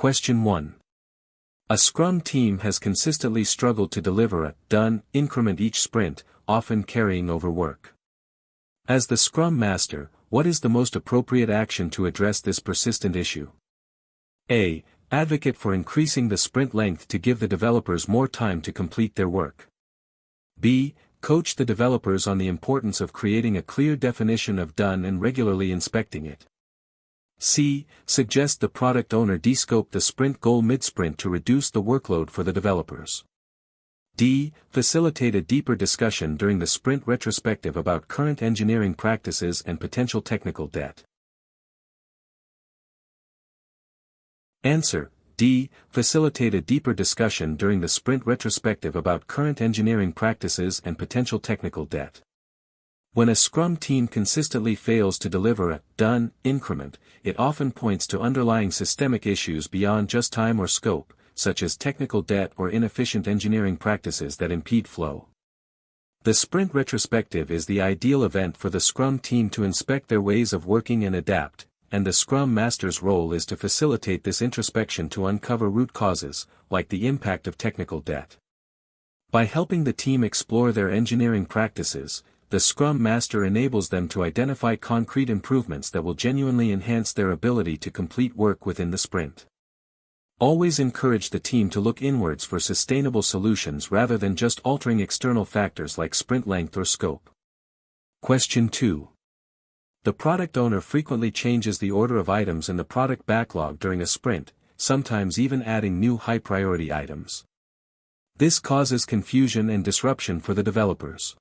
Question 1. A Scrum team has consistently struggled to deliver a done increment each sprint, often carrying over work. As the Scrum Master, what is the most appropriate action to address this persistent issue? A. Advocate for increasing the sprint length to give the developers more time to complete their work. B. Coach the developers on the importance of creating a clear definition of done and regularly inspecting it. C. Suggest the product owner descope the sprint goal mid-sprint to reduce the workload for the developers. D. Facilitate a deeper discussion during the sprint retrospective about current engineering practices and potential technical debt. Answer: D. Facilitate a deeper discussion during the sprint retrospective about current engineering practices and potential technical debt. When a Scrum team consistently fails to deliver a done increment, it often points to underlying systemic issues beyond just time or scope, such as technical debt or inefficient engineering practices that impede flow. The sprint retrospective is the ideal event for the Scrum team to inspect their ways of working and adapt, and the Scrum Master's role is to facilitate this introspection to uncover root causes, like the impact of technical debt. By helping the team explore their engineering practices, the Scrum Master enables them to identify concrete improvements that will genuinely enhance their ability to complete work within the sprint. Always encourage the team to look inwards for sustainable solutions rather than just altering external factors like sprint length or scope. Question 2. The product owner frequently changes the order of items in the product backlog during a sprint, sometimes even adding new high-priority items. This causes confusion and disruption for the developers.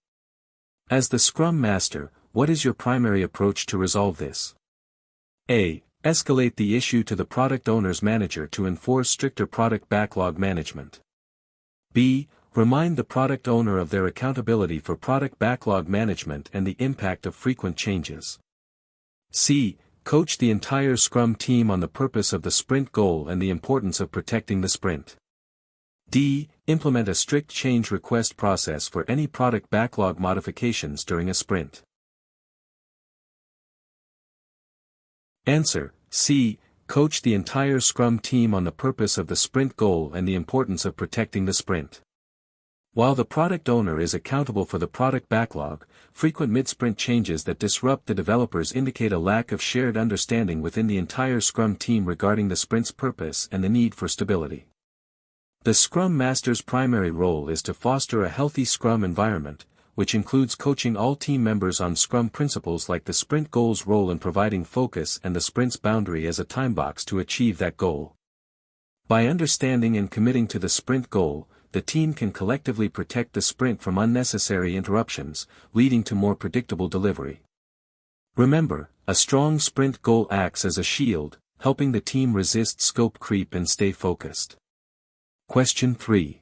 As the Scrum Master, what is your primary approach to resolve this? A. Escalate the issue to the product owner's manager to enforce stricter product backlog management. B. Remind the product owner of their accountability for product backlog management and the impact of frequent changes. C. Coach the entire Scrum team on the purpose of the sprint goal and the importance of protecting the sprint. D. Implement a strict change request process for any product backlog modifications during a sprint. Answer: C. Coach the entire Scrum team on the purpose of the sprint goal and the importance of protecting the sprint. While the product owner is accountable for the product backlog, frequent mid-sprint changes that disrupt the developers indicate a lack of shared understanding within the entire Scrum team regarding the sprint's purpose and the need for stability. The Scrum Master's primary role is to foster a healthy Scrum environment, which includes coaching all team members on Scrum principles like the sprint goal's role in providing focus and the sprint's boundary as a time box to achieve that goal. By understanding and committing to the sprint goal, the team can collectively protect the sprint from unnecessary interruptions, leading to more predictable delivery. Remember, a strong sprint goal acts as a shield, helping the team resist scope creep and stay focused. Question 3.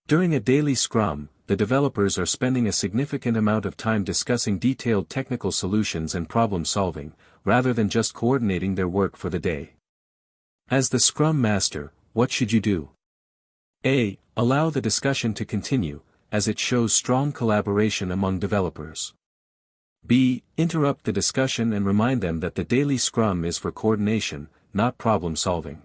During a daily Scrum, the developers are spending a significant amount of time discussing detailed technical solutions and problem solving, rather than just coordinating their work for the day. As the Scrum Master, what should you do? A. Allow the discussion to continue, as it shows strong collaboration among developers. B. Interrupt the discussion and remind them that the daily Scrum is for coordination, not problem solving.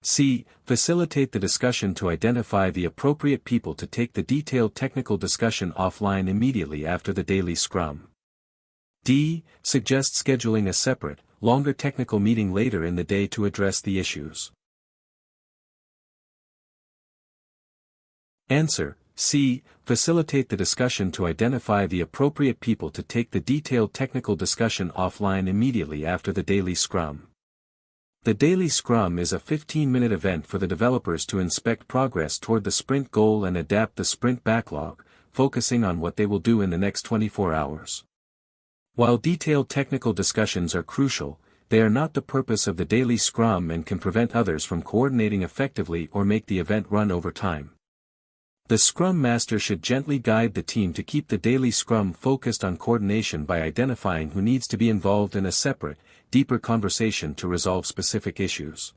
C. Facilitate the discussion to identify the appropriate people to take the detailed technical discussion offline immediately after the daily Scrum. D. Suggest scheduling a separate, longer technical meeting later in the day to address the issues. Answer: C. Facilitate the discussion to identify the appropriate people to take the detailed technical discussion offline immediately after the daily Scrum. The daily Scrum is a 15-minute event for the developers to inspect progress toward the sprint goal and adapt the sprint backlog, focusing on what they will do in the next 24 hours. While detailed technical discussions are crucial, they are not the purpose of the daily Scrum and can prevent others from coordinating effectively or make the event run over time. The Scrum Master should gently guide the team to keep the daily Scrum focused on coordination by identifying who needs to be involved in a separate, deeper conversation to resolve specific issues.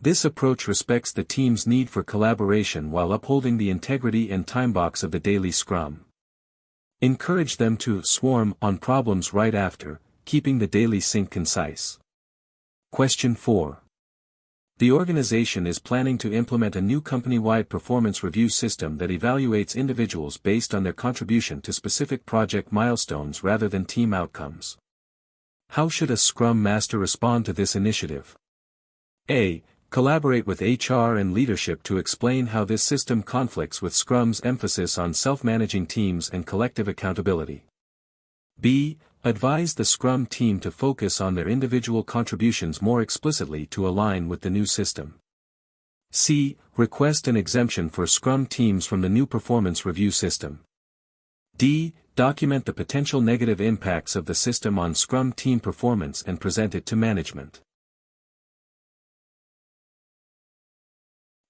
This approach respects the team's need for collaboration while upholding the integrity and time box of the daily Scrum. Encourage them to swarm on problems right after, keeping the daily sync concise. Question 4. The organization is planning to implement a new company-wide performance review system that evaluates individuals based on their contribution to specific project milestones rather than team outcomes. How should a Scrum Master respond to this initiative? A. Collaborate with HR and leadership to explain how this system conflicts with Scrum's emphasis on self-managing teams and collective accountability. B. Advise the Scrum team to focus on their individual contributions more explicitly to align with the new system. C. Request an exemption for Scrum teams from the new performance review system. D. Document the potential negative impacts of the system on Scrum team performance and present it to management.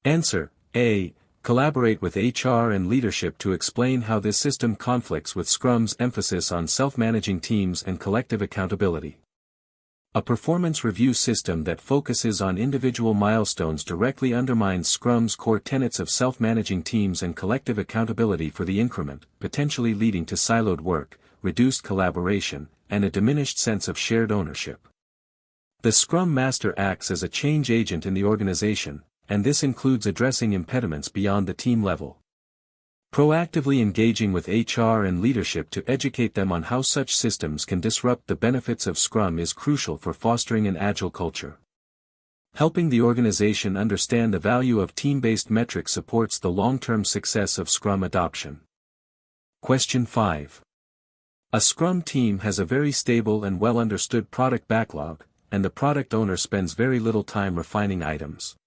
Answer: A. Collaborate with HR and leadership to explain how this system conflicts with Scrum's emphasis on self-managing teams and collective accountability. A performance review system that focuses on individual milestones directly undermines Scrum's core tenets of self-managing teams and collective accountability for the increment, potentially leading to siloed work, reduced collaboration, and a diminished sense of shared ownership. The Scrum Master acts as a change agent in the organization, and this includes addressing impediments beyond the team level. Proactively engaging with HR and leadership to educate them on how such systems can disrupt the benefits of Scrum is crucial for fostering an agile culture. Helping the organization understand the value of team-based metrics supports the long-term success of Scrum adoption. Question 5. A Scrum team has a very stable and well-understood product backlog, and the product owner spends very little time refining items.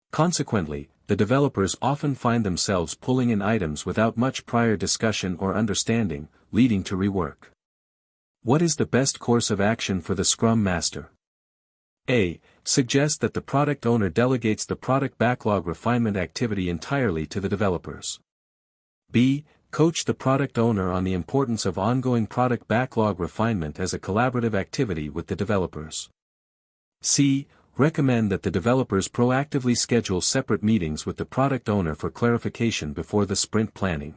Consequently, the developers often find themselves pulling in items without much prior discussion or understanding, leading to rework. What is the best course of action for the Scrum Master? A. Suggest that the product owner delegates the product backlog refinement activity entirely to the developers. B. Coach the product owner on the importance of ongoing product backlog refinement as a collaborative activity with the developers. C. Recommend that the developers proactively schedule separate meetings with the product owner for clarification before the sprint planning.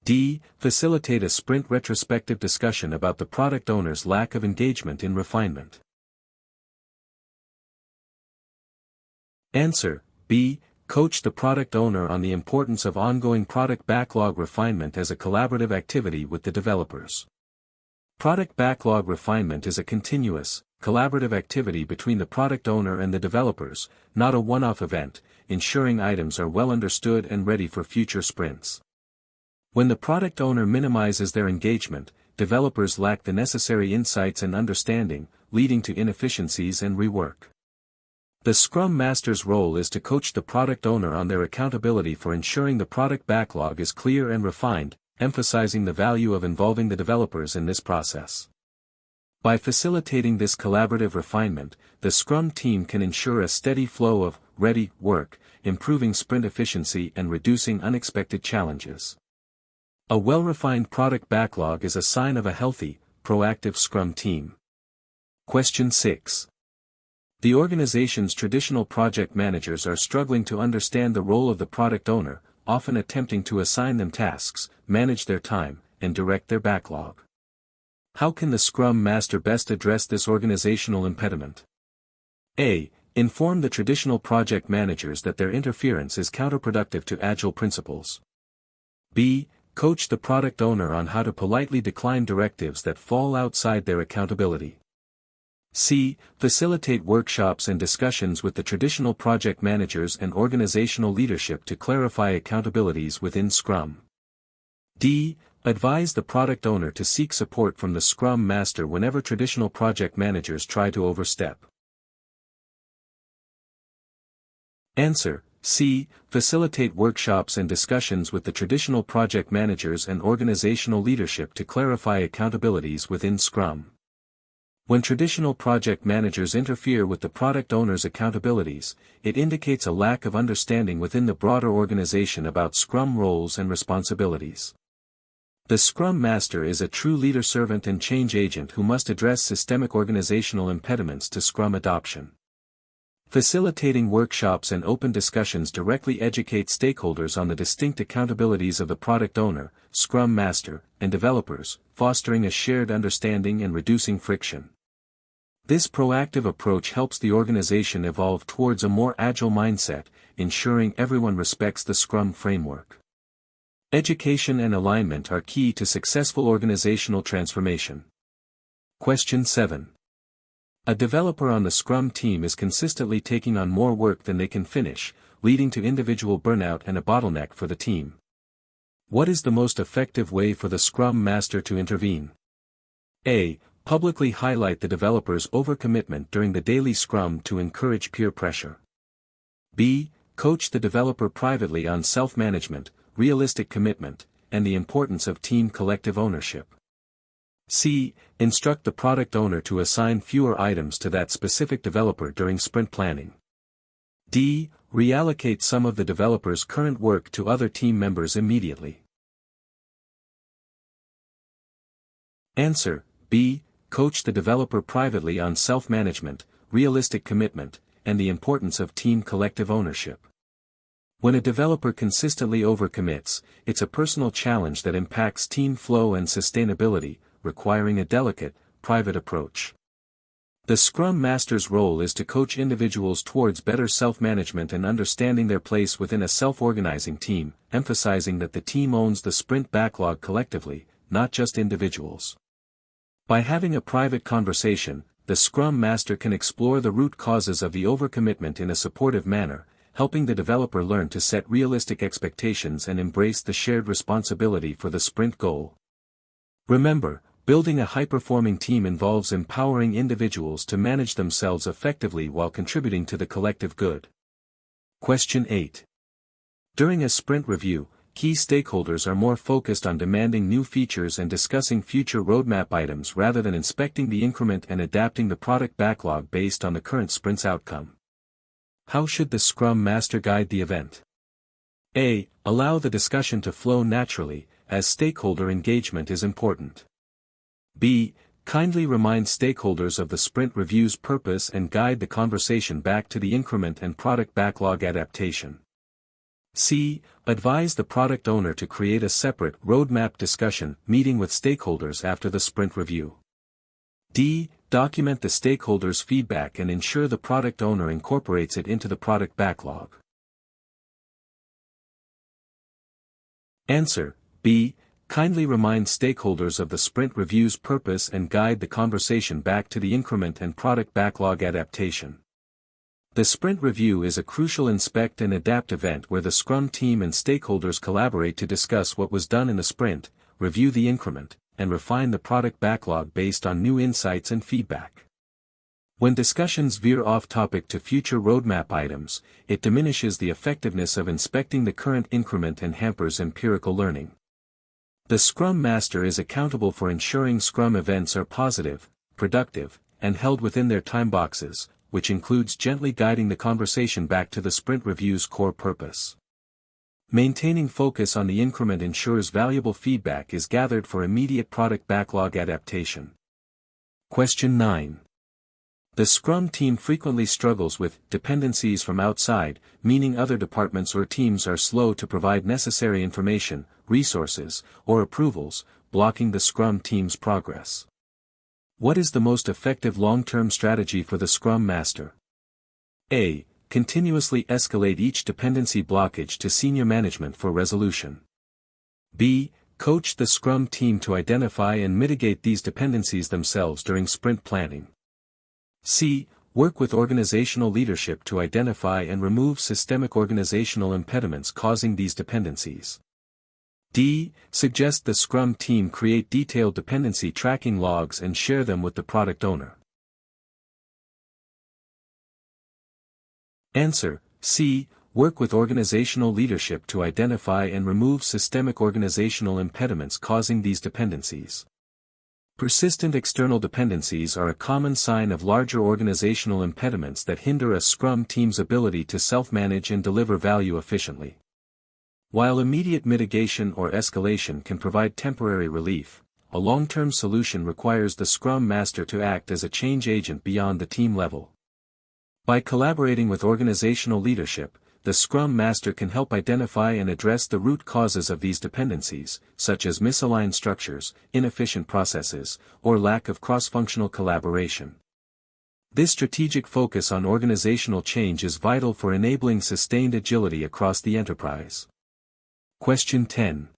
D. Facilitate a sprint retrospective discussion about the product owner's lack of engagement in refinement. Answer: B. Coach the product owner on the importance of ongoing product backlog refinement as a collaborative activity with the developers. Product backlog refinement is a continuous, collaborative activity between the product owner and the developers, not a one-off event, ensuring items are well understood and ready for future sprints. When the product owner minimizes their engagement, developers lack the necessary insights and understanding, leading to inefficiencies and rework. The Scrum Master's role is to coach the product owner on their accountability for ensuring the product backlog is clear and refined, emphasizing the value of involving the developers in this process. By facilitating this collaborative refinement, the Scrum team can ensure a steady flow of ready work, improving sprint efficiency and reducing unexpected challenges. A well-refined product backlog is a sign of a healthy, proactive Scrum team. Question 6. The organization's traditional project managers are struggling to understand the role of the product owner, often attempting to assign them tasks, manage their time, and direct their backlog. How can the Scrum Master best address this organizational impediment? A. Inform the traditional project managers that their interference is counterproductive to Agile principles. B. Coach the product owner on how to politely decline directives that fall outside their accountability. C. Facilitate workshops and discussions with the traditional project managers and organizational leadership to clarify accountabilities within Scrum. D. Advise the product owner to seek support from the Scrum Master whenever traditional project managers try to overstep. Answer: C. Facilitate workshops and discussions with the traditional project managers and organizational leadership to clarify accountabilities within Scrum. When traditional project managers interfere with the product owner's accountabilities, it indicates a lack of understanding within the broader organization about Scrum roles and responsibilities. The Scrum Master is a true leader servant and change agent who must address systemic organizational impediments to Scrum adoption. Facilitating workshops and open discussions directly educate stakeholders on the distinct accountabilities of the product owner, Scrum Master, and developers, fostering a shared understanding and reducing friction. This proactive approach helps the organization evolve towards a more agile mindset, ensuring everyone respects the Scrum framework. Education and alignment are key to successful organizational transformation. Question 7. A developer on the Scrum team is consistently taking on more work than they can finish, leading to individual burnout and a bottleneck for the team. What is the most effective way for the Scrum Master to intervene? A. Publicly highlight the developer's overcommitment during the daily Scrum to encourage peer pressure. B. Coach the developer privately on self-management, realistic commitment, and the importance of team collective ownership. C. Instruct the product owner to assign fewer items to that specific developer during sprint planning. D. Reallocate some of the developer's current work to other team members immediately. Answer: B. Coach the developer privately on self-management, realistic commitment, and the importance of team collective ownership. When a developer consistently overcommits, it's a personal challenge that impacts team flow and sustainability, requiring a delicate, private approach. The Scrum Master's role is to coach individuals towards better self-management and understanding their place within a self-organizing team, emphasizing that the team owns the sprint backlog collectively, not just individuals. By having a private conversation, the Scrum Master can explore the root causes of the overcommitment in a supportive manner, helping the developer learn to set realistic expectations and embrace the shared responsibility for the sprint goal. Remember, building a high-performing team involves empowering individuals to manage themselves effectively while contributing to the collective good. Question 8. During a sprint review, key stakeholders are more focused on demanding new features and discussing future roadmap items rather than inspecting the increment and adapting the product backlog based on the current sprint's outcome. How should the Scrum Master guide the event? A. Allow the discussion to flow naturally, as stakeholder engagement is important. B. Kindly remind stakeholders of the sprint review's purpose and guide the conversation back to the increment and product backlog adaptation. C. Advise the product owner to create a separate roadmap discussion meeting with stakeholders after the sprint review. D. Document the stakeholders' feedback and ensure the product owner incorporates it into the product backlog. Answer: B. Kindly remind stakeholders of the sprint review's purpose and guide the conversation back to the increment and product backlog adaptation. The sprint review is a crucial inspect and adapt event where the Scrum team and stakeholders collaborate to discuss what was done in the sprint, review the increment, and refine the product backlog based on new insights and feedback. When discussions veer off topic to future roadmap items, it diminishes the effectiveness of inspecting the current increment and hampers empirical learning. The Scrum Master is accountable for ensuring Scrum events are positive, productive, and held within their time boxes, which includes gently guiding the conversation back to the sprint review's core purpose. Maintaining focus on the increment ensures valuable feedback is gathered for immediate product backlog adaptation. Question 9. The Scrum team frequently struggles with dependencies from outside, meaning other departments or teams are slow to provide necessary information, resources, or approvals, blocking the Scrum team's progress. What is the most effective long-term strategy for the Scrum Master? A. Continuously escalate each dependency blockage to senior management for resolution. B. Coach the Scrum team to identify and mitigate these dependencies themselves during sprint planning. C. Work with organizational leadership to identify and remove systemic organizational impediments causing these dependencies. D. Suggest the Scrum team create detailed dependency tracking logs and share them with the product owner. Answer: C. Work with organizational leadership to identify and remove systemic organizational impediments causing these dependencies. Persistent external dependencies are a common sign of larger organizational impediments that hinder a Scrum team's ability to self-manage and deliver value efficiently. While immediate mitigation or escalation can provide temporary relief, a long-term solution requires the Scrum Master to act as a change agent beyond the team level. By collaborating with organizational leadership, the Scrum Master can help identify and address the root causes of these dependencies, such as misaligned structures, inefficient processes, or lack of cross-functional collaboration. This strategic focus on organizational change is vital for enabling sustained agility across the enterprise. Question 10.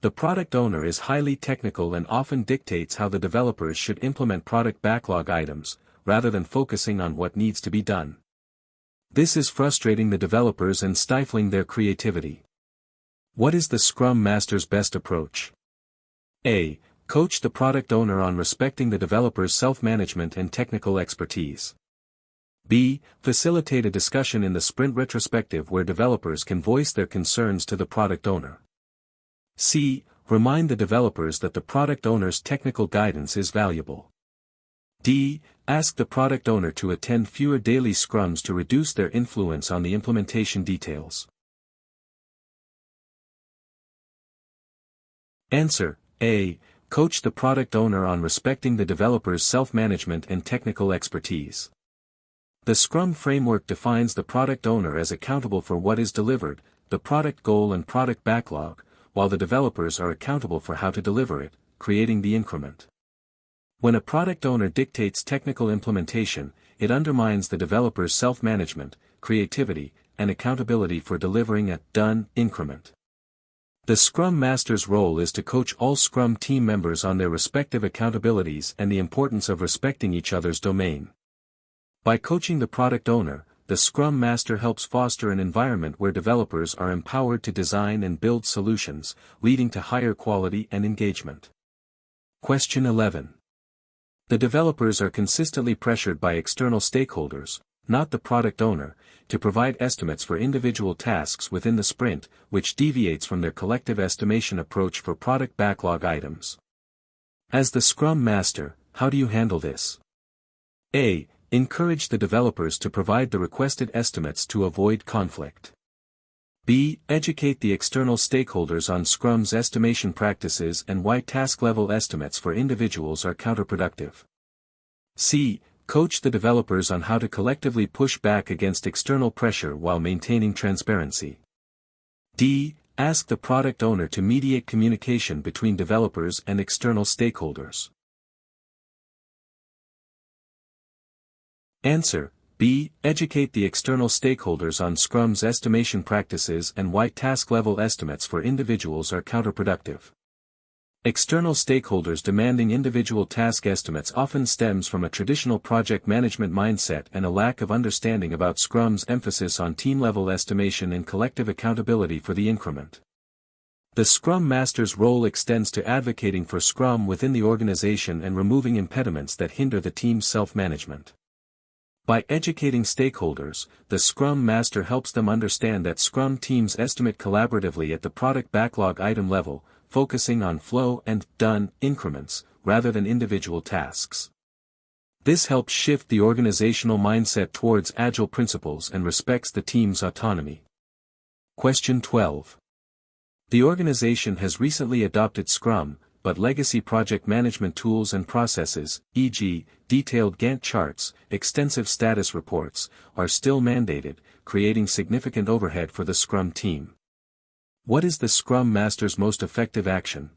The product owner is highly technical and often dictates how the developers should implement product backlog items, rather than focusing on what needs to be done. This is frustrating the developers and stifling their creativity. What is the Scrum Master's best approach? A. Coach the product owner on respecting the developer's self-management and technical expertise. B. Facilitate a discussion in the sprint retrospective where developers can voice their concerns to the product owner. C. Remind the developers that the product owner's technical guidance is valuable. D. Ask the product owner to attend fewer daily scrums to reduce their influence on the implementation details. Answer: A. Coach the product owner on respecting the developer's self-management and technical expertise. The Scrum framework defines the product owner as accountable for what is delivered, the product goal and product backlog, while the developers are accountable for how to deliver it, creating the increment. When a product owner dictates technical implementation, it undermines the developer's self-management, creativity, and accountability for delivering a done increment. The Scrum Master's role is to coach all Scrum team members on their respective accountabilities and the importance of respecting each other's domain. By coaching the product owner, the Scrum Master helps foster an environment where developers are empowered to design and build solutions, leading to higher quality and engagement. Question 11. The developers are consistently pressured by external stakeholders, not the product owner, to provide estimates for individual tasks within the sprint, which deviates from their collective estimation approach for product backlog items. As the Scrum Master, how do you handle this? A. Encourage the developers to provide the requested estimates to avoid conflict. B. Educate the external stakeholders on Scrum's estimation practices and why task-level estimates for individuals are counterproductive. C. Coach the developers on how to collectively push back against external pressure while maintaining transparency. D. Ask the product owner to mediate communication between developers and external stakeholders. Answer: B. Educate the external stakeholders on Scrum's estimation practices and why task-level estimates for individuals are counterproductive. External stakeholders demanding individual task estimates often stems from a traditional project management mindset and a lack of understanding about Scrum's emphasis on team-level estimation and collective accountability for the increment. The Scrum Master's role extends to advocating for Scrum within the organization and removing impediments that hinder the team's self-management. By educating stakeholders, the Scrum Master helps them understand that Scrum teams estimate collaboratively at the product backlog item level, focusing on flow and done increments, rather than individual tasks. This helps shift the organizational mindset towards Agile principles and respects the team's autonomy. Question 12. The organization has recently adopted Scrum, but legacy project management tools and processes, e.g., detailed Gantt charts, extensive status reports, are still mandated, creating significant overhead for the Scrum team. What is the Scrum Master's most effective action?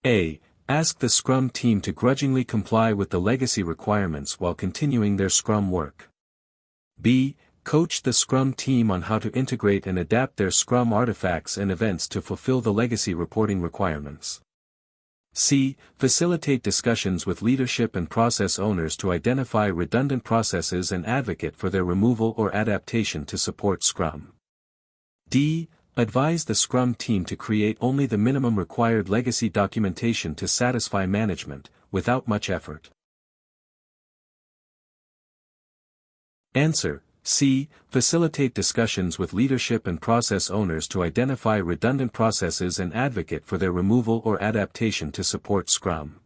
A. Ask the Scrum team to grudgingly comply with the legacy requirements while continuing their Scrum work. B. Coach the Scrum team on how to integrate and adapt their Scrum artifacts and events to fulfill the legacy reporting requirements. C. Facilitate discussions with leadership and process owners to identify redundant processes and advocate for their removal or adaptation to support Scrum. D. Advise the Scrum team to create only the minimum required legacy documentation to satisfy management, without much effort. Answer: C. Facilitate discussions with leadership and process owners to identify redundant processes and advocate for their removal or adaptation to support Scrum.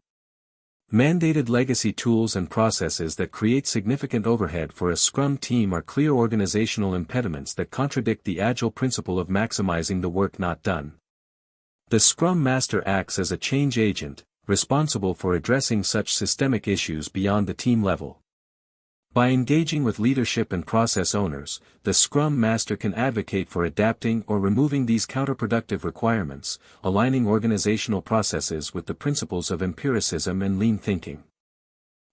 Mandated legacy tools and processes that create significant overhead for a Scrum team are clear organizational impediments that contradict the Agile principle of maximizing the work not done. The Scrum Master acts as a change agent, responsible for addressing such systemic issues beyond the team level. By engaging with leadership and process owners, the Scrum Master can advocate for adapting or removing these counterproductive requirements, aligning organizational processes with the principles of empiricism and lean thinking.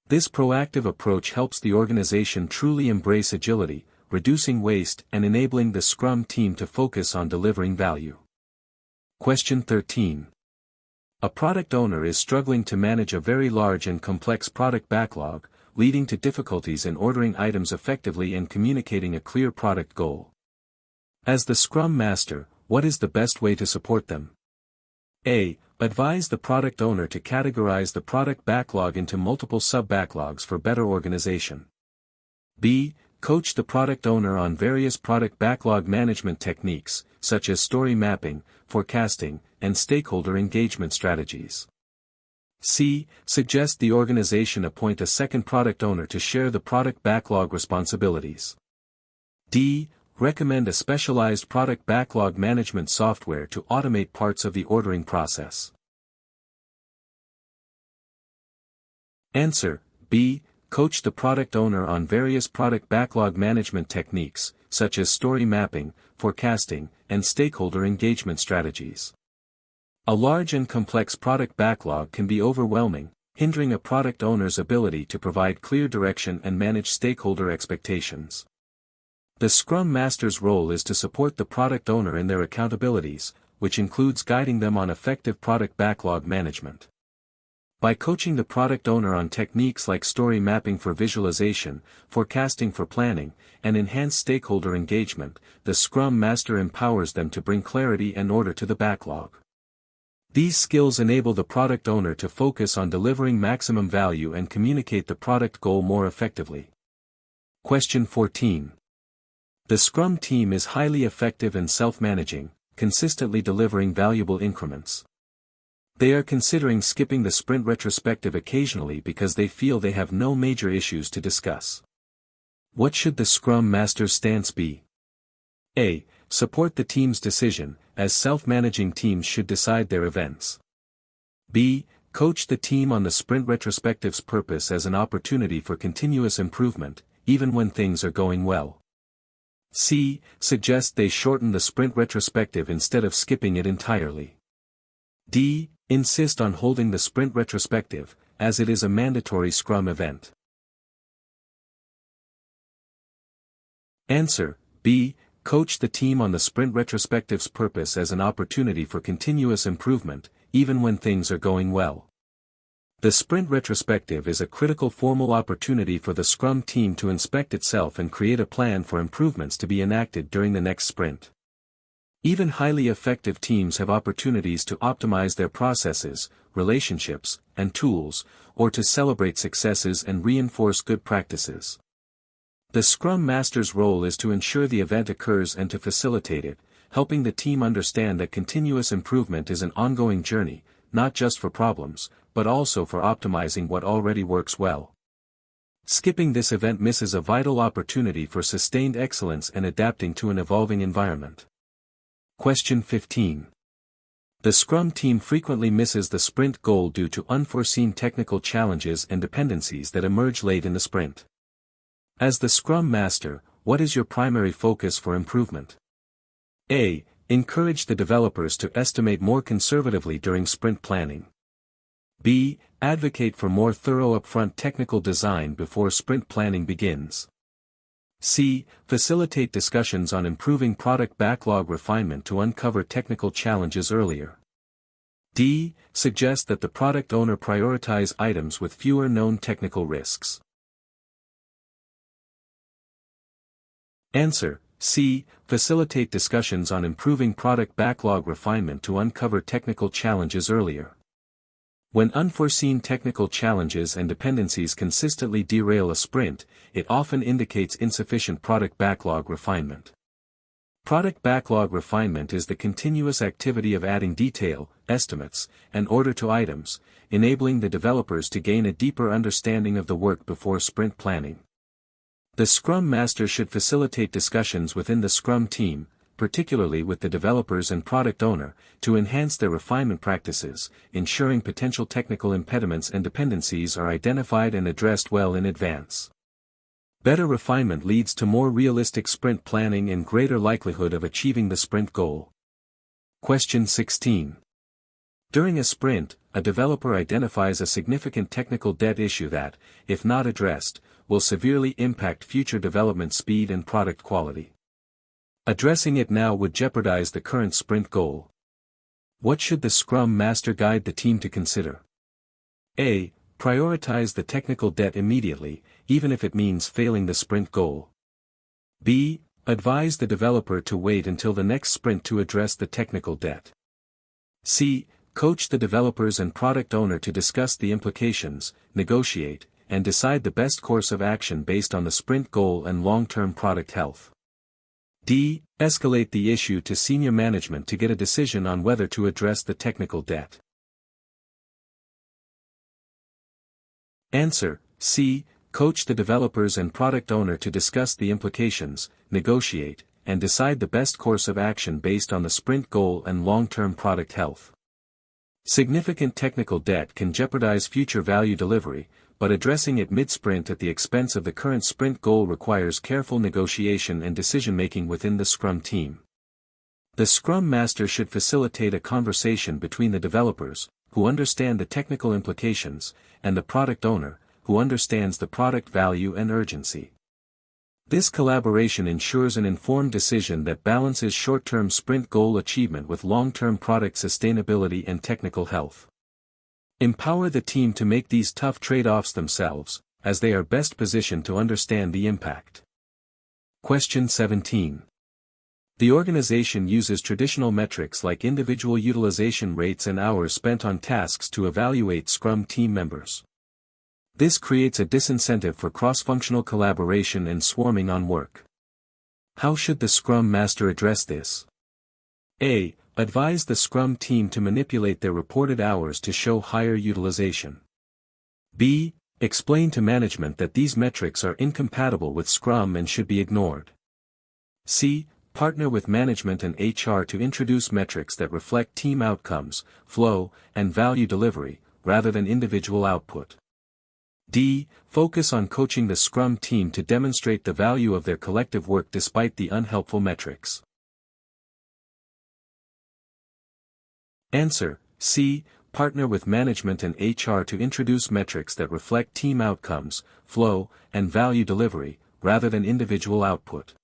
This proactive approach helps the organization truly embrace agility, reducing waste and enabling the Scrum team to focus on delivering value. Question 13. A product owner is struggling to manage a very large and complex product backlog, leading to difficulties in ordering items effectively and communicating a clear product goal. As the Scrum Master, what is the best way to support them? A. Advise the product owner to categorize the product backlog into multiple sub-backlogs for better organization. B. Coach the product owner on various product backlog management techniques, such as story mapping, forecasting, and stakeholder engagement strategies. C. Suggest the organization appoint a second product owner to share the product backlog responsibilities. D. Recommend a specialized product backlog management software to automate parts of the ordering process. Answer: B. Coach the product owner on various product backlog management techniques, such as story mapping, forecasting, and stakeholder engagement strategies. A large and complex product backlog can be overwhelming, hindering a product owner's ability to provide clear direction and manage stakeholder expectations. The Scrum Master's role is to support the product owner in their accountabilities, which includes guiding them on effective product backlog management. By coaching the product owner on techniques like story mapping for visualization, forecasting for planning, and enhanced stakeholder engagement, the Scrum Master empowers them to bring clarity and order to the backlog. These skills enable the product owner to focus on delivering maximum value and communicate the product goal more effectively. Question 14. The Scrum team is highly effective and self-managing, consistently delivering valuable increments. They are considering skipping the sprint retrospective occasionally because they feel they have no major issues to discuss. What should the Scrum Master's stance be? A. Support the team's decision, as self-managing teams should decide their events. B. Coach the team on the sprint retrospective's purpose as an opportunity for continuous improvement, even when things are going well. C. Suggest they shorten the sprint retrospective instead of skipping it entirely. D. Insist on holding the sprint retrospective, as it is a mandatory Scrum event. Answer: B. Coach the team on the sprint retrospective's purpose as an opportunity for continuous improvement, even when things are going well. The sprint retrospective is a critical formal opportunity for the Scrum team to inspect itself and create a plan for improvements to be enacted during the next sprint. Even highly effective teams have opportunities to optimize their processes, relationships, and tools, or to celebrate successes and reinforce good practices. The Scrum Master's role is to ensure the event occurs and to facilitate it, helping the team understand that continuous improvement is an ongoing journey, not just for problems, but also for optimizing what already works well. Skipping this event misses a vital opportunity for sustained excellence and adapting to an evolving environment. Question 15. The Scrum team frequently misses the sprint goal due to unforeseen technical challenges and dependencies that emerge late in the sprint. As the Scrum Master, what is your primary focus for improvement? A. Encourage the developers to estimate more conservatively during sprint planning. B. Advocate for more thorough upfront technical design before sprint planning begins. C. Facilitate discussions on improving product backlog refinement to uncover technical challenges earlier. D. Suggest that the product owner prioritize items with fewer known technical risks. Answer: C. Facilitate discussions on improving product backlog refinement to uncover technical challenges earlier. When unforeseen technical challenges and dependencies consistently derail a sprint, it often indicates insufficient product backlog refinement. Product backlog refinement is the continuous activity of adding detail, estimates, and order to items, enabling the developers to gain a deeper understanding of the work before sprint planning. The Scrum Master should facilitate discussions within the Scrum team, particularly with the developers and product owner, to enhance their refinement practices, ensuring potential technical impediments and dependencies are identified and addressed well in advance. Better refinement leads to more realistic sprint planning and greater likelihood of achieving the sprint goal. Question 16. During a sprint, a developer identifies a significant technical debt issue that, if not addressed, will severely impact future development speed and product quality. Addressing it now would jeopardize the current sprint goal. What should the Scrum Master guide the team to consider? A. Prioritize the technical debt immediately, even if it means failing the sprint goal. B. Advise the developer to wait until the next sprint to address the technical debt. C. Coach the developers and product owner to discuss the implications, negotiate, and decide the best course of action based on the sprint goal and long-term product health. D. Escalate the issue to senior management to get a decision on whether to address the technical debt. Answer: C. Coach the developers and product owner to discuss the implications, negotiate, and decide the best course of action based on the sprint goal and long-term product health. Significant technical debt can jeopardize future value delivery, but addressing it mid-sprint at the expense of the current sprint goal requires careful negotiation and decision-making within the Scrum team. The Scrum Master should facilitate a conversation between the developers, who understand the technical implications, and the product owner, who understands the product value and urgency. This collaboration ensures an informed decision that balances short-term sprint goal achievement with long-term product sustainability and technical health. Empower the team to make these tough trade-offs themselves, as they are best positioned to understand the impact. Question 17. The organization uses traditional metrics like individual utilization rates and hours spent on tasks to evaluate Scrum team members. This creates a disincentive for cross-functional collaboration and swarming on work. How should the Scrum Master address this? A. Advise the Scrum team to manipulate their reported hours to show higher utilization. B. Explain to management that these metrics are incompatible with Scrum and should be ignored. C. Partner with management and HR to introduce metrics that reflect team outcomes, flow, and value delivery, rather than individual output. D. Focus on coaching the Scrum team to demonstrate the value of their collective work despite the unhelpful metrics. Answer: C. Partner with management and HR to introduce metrics that reflect team outcomes, flow, and value delivery, rather than individual output.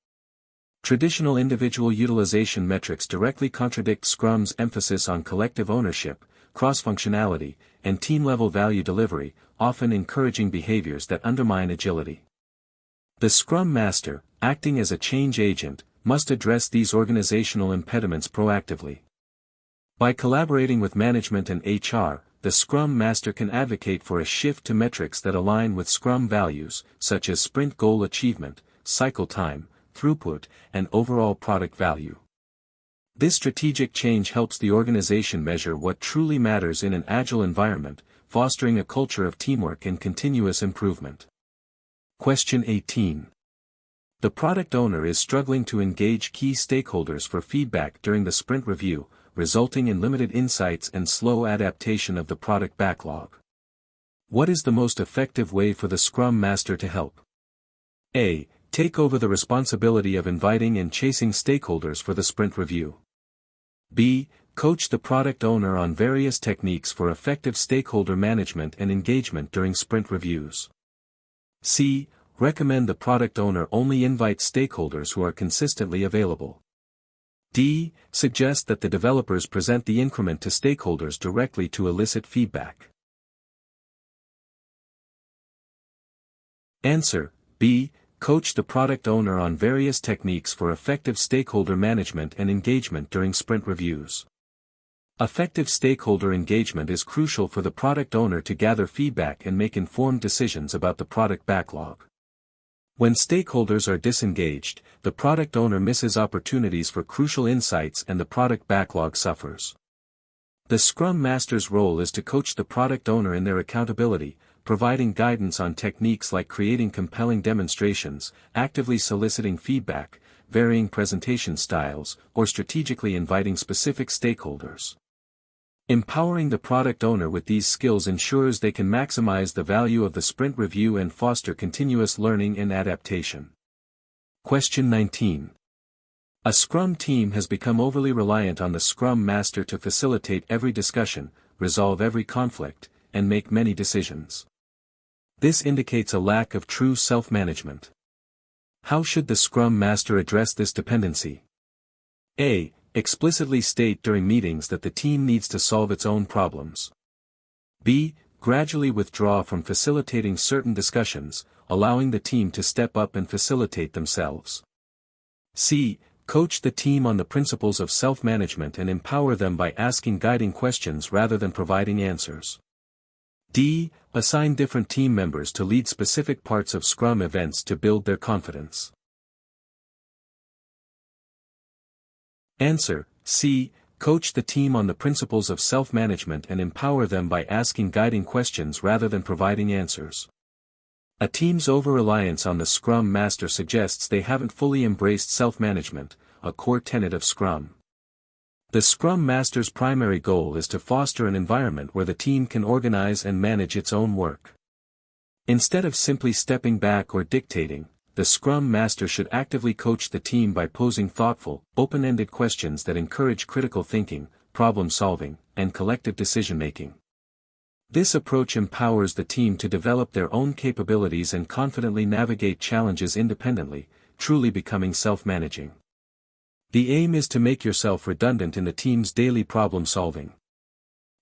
Traditional individual utilization metrics directly contradict Scrum's emphasis on collective ownership, cross-functionality, and team-level value delivery, often encouraging behaviors that undermine agility. The Scrum Master, acting as a change agent, must address these organizational impediments proactively. By collaborating with management and HR, the Scrum Master can advocate for a shift to metrics that align with Scrum values, such as sprint goal achievement, cycle time, throughput, and overall product value. This strategic change helps the organization measure what truly matters in an agile environment, fostering a culture of teamwork and continuous improvement. Question 18. The product owner is struggling to engage key stakeholders for feedback during the sprint review, resulting in limited insights and slow adaptation of the product backlog. What is the most effective way for the Scrum Master to help? A. Take over the responsibility of inviting and chasing stakeholders for the sprint review. B. Coach the product owner on various techniques for effective stakeholder management and engagement during sprint reviews. C. Recommend the product owner only invite stakeholders who are consistently available. D. Suggest that the developers present the increment to stakeholders directly to elicit feedback. Answer: B. Coach the product owner on various techniques for effective stakeholder management and engagement during sprint reviews. Effective stakeholder engagement is crucial for the product owner to gather feedback and make informed decisions about the product backlog. When stakeholders are disengaged, the product owner misses opportunities for crucial insights and the product backlog suffers. The Scrum Master's role is to coach the product owner in their accountability, providing guidance on techniques like creating compelling demonstrations, actively soliciting feedback, varying presentation styles, or strategically inviting specific stakeholders. Empowering the product owner with these skills ensures they can maximize the value of the sprint review and foster continuous learning and adaptation. Question 19. A Scrum team has become overly reliant on the Scrum Master to facilitate every discussion, resolve every conflict, and make many decisions. This indicates a lack of true self-management. How should the Scrum Master address this dependency? A. Explicitly state during meetings that the team needs to solve its own problems. B. Gradually withdraw from facilitating certain discussions, allowing the team to step up and facilitate themselves. C. Coach the team on the principles of self-management and empower them by asking guiding questions rather than providing answers. D. Assign different team members to lead specific parts of Scrum events to build their confidence. Answer: C. Coach the team on the principles of self-management and empower them by asking guiding questions rather than providing answers. A team's over-reliance on the Scrum Master suggests they haven't fully embraced self-management, a core tenet of Scrum. The Scrum Master's primary goal is to foster an environment where the team can organize and manage its own work. Instead of simply stepping back or dictating, the Scrum Master should actively coach the team by posing thoughtful, open-ended questions that encourage critical thinking, problem-solving, and collective decision-making. This approach empowers the team to develop their own capabilities and confidently navigate challenges independently, truly becoming self-managing. The aim is to make yourself redundant in the team's daily problem-solving.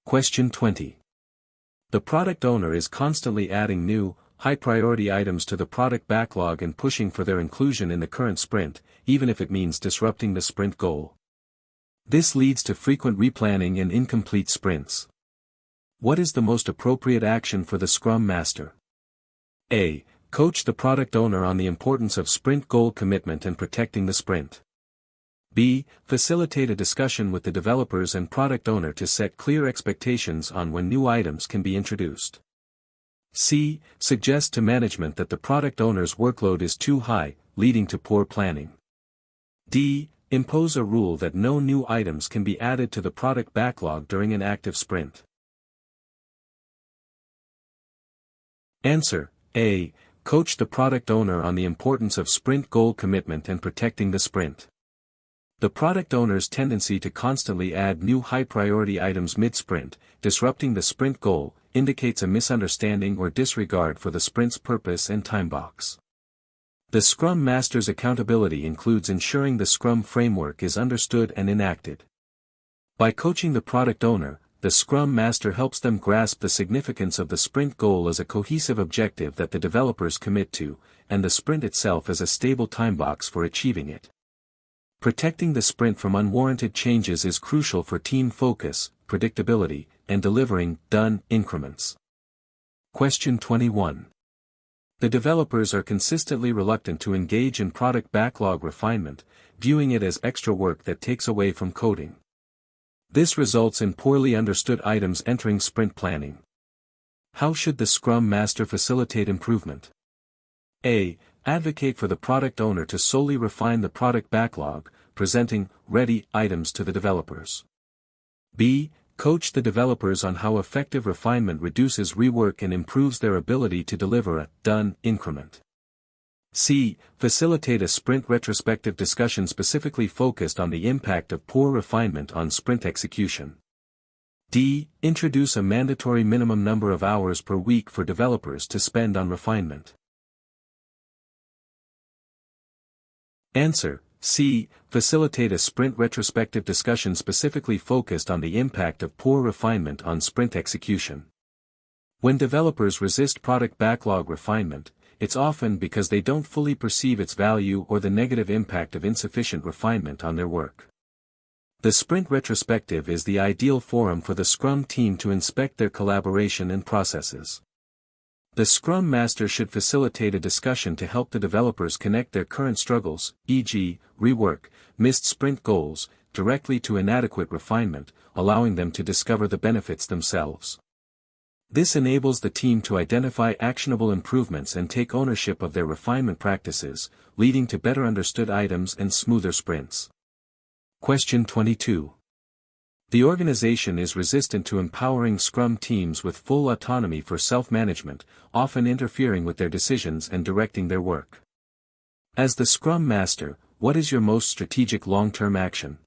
Question 20. The product owner is constantly adding new, high-priority items to the product backlog and pushing for their inclusion in the current sprint, even if it means disrupting the sprint goal. This leads to frequent replanning and incomplete sprints. What is the most appropriate action for the Scrum Master? A. Coach the product owner on the importance of sprint goal commitment and protecting the sprint. B. Facilitate a discussion with the developers and product owner to set clear expectations on when new items can be introduced. C. Suggest to management that the product owner's workload is too high, leading to poor planning. D. Impose a rule that no new items can be added to the product backlog during an active sprint. Answer: A. Coach the product owner on the importance of sprint goal commitment and protecting the sprint. The product owner's tendency to constantly add new high-priority items mid-sprint, disrupting the sprint goal, indicates a misunderstanding or disregard for the sprint's purpose and timebox. The Scrum Master's accountability includes ensuring the Scrum framework is understood and enacted. By coaching the product owner, the Scrum Master helps them grasp the significance of the sprint goal as a cohesive objective that the developers commit to, and the sprint itself as a stable timebox for achieving it. Protecting the sprint from unwarranted changes is crucial for team focus, predictability, and delivering done increments. Question 21. The developers are consistently reluctant to engage in product backlog refinement, viewing it as extra work that takes away from coding. This results in poorly understood items entering sprint planning. How should the Scrum Master facilitate improvement? A. Advocate for the product owner to solely refine the product backlog, presenting ready items to the developers. B. Coach the developers on how effective refinement reduces rework and improves their ability to deliver a done increment. C. Facilitate a sprint retrospective discussion specifically focused on the impact of poor refinement on sprint execution. D. Introduce a mandatory minimum number of hours per week for developers to spend on refinement. Answer: C. Facilitate a sprint retrospective discussion specifically focused on the impact of poor refinement on sprint execution. When developers resist product backlog refinement, it's often because they don't fully perceive its value or the negative impact of insufficient refinement on their work. The sprint retrospective is the ideal forum for the Scrum team to inspect their collaboration and processes. The Scrum Master should facilitate a discussion to help the developers connect their current struggles, e.g., rework, missed sprint goals, directly to inadequate refinement, allowing them to discover the benefits themselves. This enables the team to identify actionable improvements and take ownership of their refinement practices, leading to better understood items and smoother sprints. Question 22. The organization is resistant to empowering Scrum teams with full autonomy for self-management, often interfering with their decisions and directing their work. As the Scrum Master, what is your most strategic long-term action?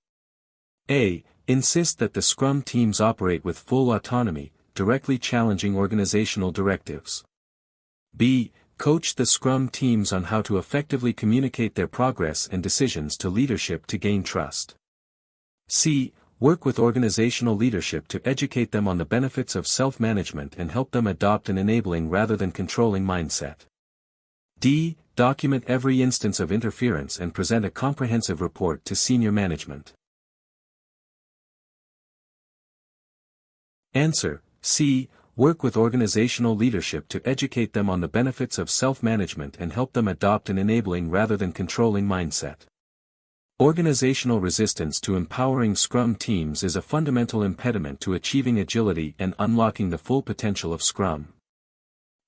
A. Insist that the Scrum teams operate with full autonomy, directly challenging organizational directives. B. Coach the Scrum teams on how to effectively communicate their progress and decisions to leadership to gain trust. C. Work with organizational leadership to educate them on the benefits of self-management and help them adopt an enabling rather than controlling mindset. D. Document every instance of interference and present a comprehensive report to senior management. Answer: C. Work with organizational leadership to educate them on the benefits of self-management and help them adopt an enabling rather than controlling mindset. Organizational resistance to empowering Scrum teams is a fundamental impediment to achieving agility and unlocking the full potential of Scrum.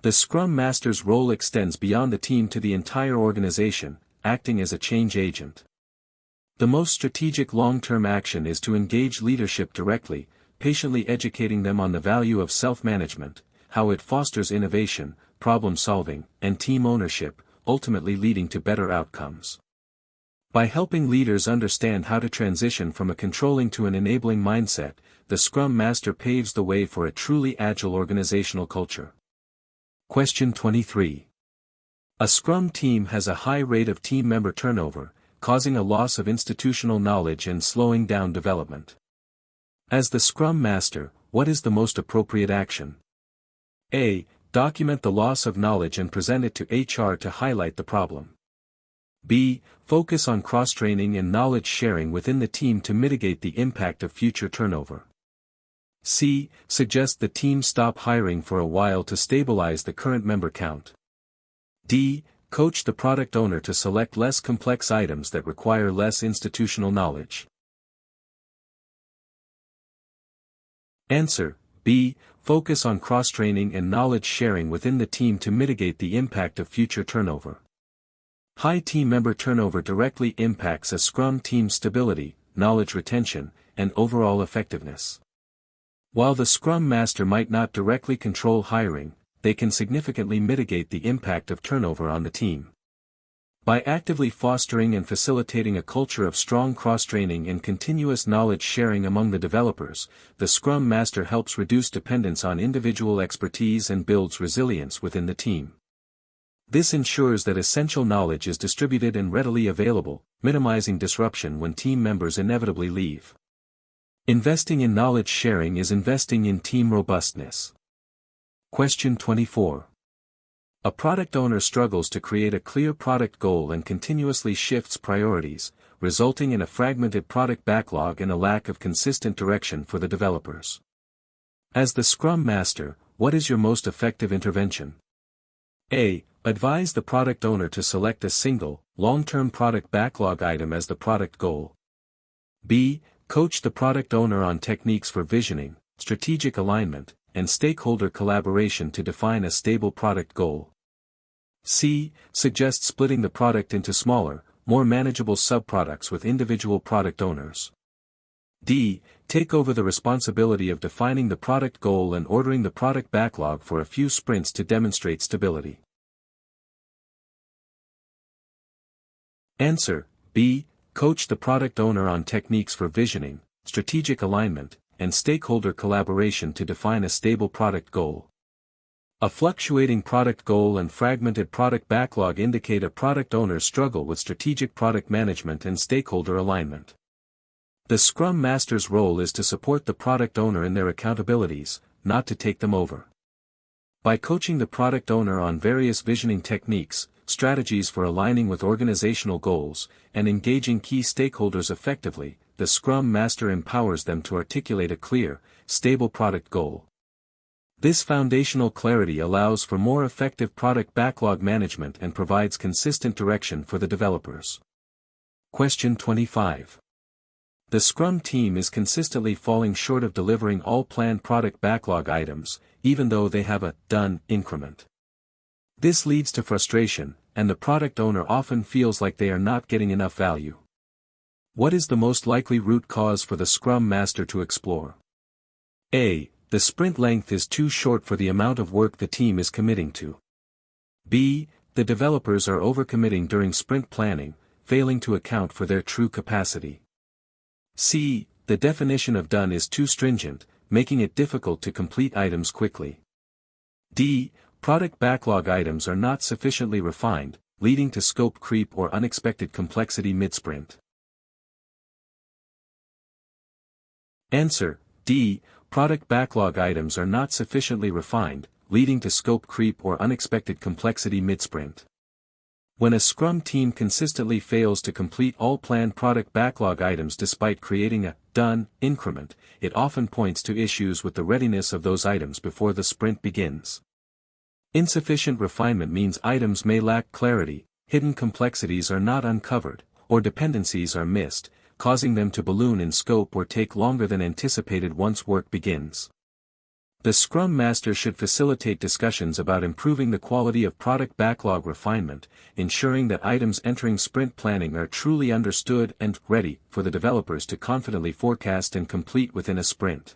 The Scrum Master's role extends beyond the team to the entire organization, acting as a change agent. The most strategic long-term action is to engage leadership directly, patiently educating them on the value of self-management, how it fosters innovation, problem-solving, and team ownership, ultimately leading to better outcomes. By helping leaders understand how to transition from a controlling to an enabling mindset, the Scrum Master paves the way for a truly agile organizational culture. Question 23. A Scrum team has a high rate of team member turnover, causing a loss of institutional knowledge and slowing down development. As the Scrum Master, what is the most appropriate action? A. Document the loss of knowledge and present it to HR to highlight the problem. B. Focus on cross-training and knowledge sharing within the team to mitigate the impact of future turnover. C. Suggest the team stop hiring for a while to stabilize the current member count. D. Coach the product owner to select less complex items that require less institutional knowledge. Answer: B. Focus on cross-training and knowledge sharing within the team to mitigate the impact of future turnover. High team member turnover directly impacts a Scrum team's stability, knowledge retention, and overall effectiveness. While the Scrum Master might not directly control hiring, they can significantly mitigate the impact of turnover on the team. By actively fostering and facilitating a culture of strong cross-training and continuous knowledge sharing among the developers, the Scrum Master helps reduce dependence on individual expertise and builds resilience within the team. This ensures that essential knowledge is distributed and readily available, minimizing disruption when team members inevitably leave. Investing in knowledge sharing is investing in team robustness. Question 24. A product owner struggles to create a clear product goal and continuously shifts priorities, resulting in a fragmented product backlog and a lack of consistent direction for the developers. As the Scrum Master, what is your most effective intervention? A. Advise the product owner to select a single, long-term product backlog item as the product goal. B. Coach the product owner on techniques for visioning, strategic alignment, and stakeholder collaboration to define a stable product goal. C. Suggest splitting the product into smaller, more manageable subproducts with individual product owners. D. Take over the responsibility of defining the product goal and ordering the product backlog for a few sprints to demonstrate stability. Answer: B. Coach the product owner on techniques for visioning, strategic alignment, and stakeholder collaboration to define a stable product goal. A fluctuating product goal and fragmented product backlog indicate a product owner's struggle with strategic product management and stakeholder alignment. The Scrum Master's role is to support the product owner in their accountabilities, not to take them over. By coaching the product owner on various visioning techniques, strategies for aligning with organizational goals, and engaging key stakeholders effectively, the Scrum Master empowers them to articulate a clear, stable product goal. This foundational clarity allows for more effective product backlog management and provides consistent direction for the developers. Question 25. The Scrum team is consistently falling short of delivering all planned product backlog items, even though they have a done increment. This leads to frustration, and the product owner often feels like they are not getting enough value. What is the most likely root cause for the Scrum Master to explore? A. The sprint length is too short for the amount of work the team is committing to. B. The developers are overcommitting during sprint planning, failing to account for their true capacity. C. The definition of done is too stringent, making it difficult to complete items quickly. D. Product backlog items are not sufficiently refined, leading to scope creep or unexpected complexity mid-sprint. Answer: D. Product backlog items are not sufficiently refined, leading to scope creep or unexpected complexity mid-sprint. When a Scrum team consistently fails to complete all planned product backlog items despite creating a done increment, it often points to issues with the readiness of those items before the sprint begins. Insufficient refinement means items may lack clarity, hidden complexities are not uncovered, or dependencies are missed, causing them to balloon in scope or take longer than anticipated once work begins. The Scrum Master should facilitate discussions about improving the quality of product backlog refinement, ensuring that items entering sprint planning are truly understood and ready for the developers to confidently forecast and complete within a sprint.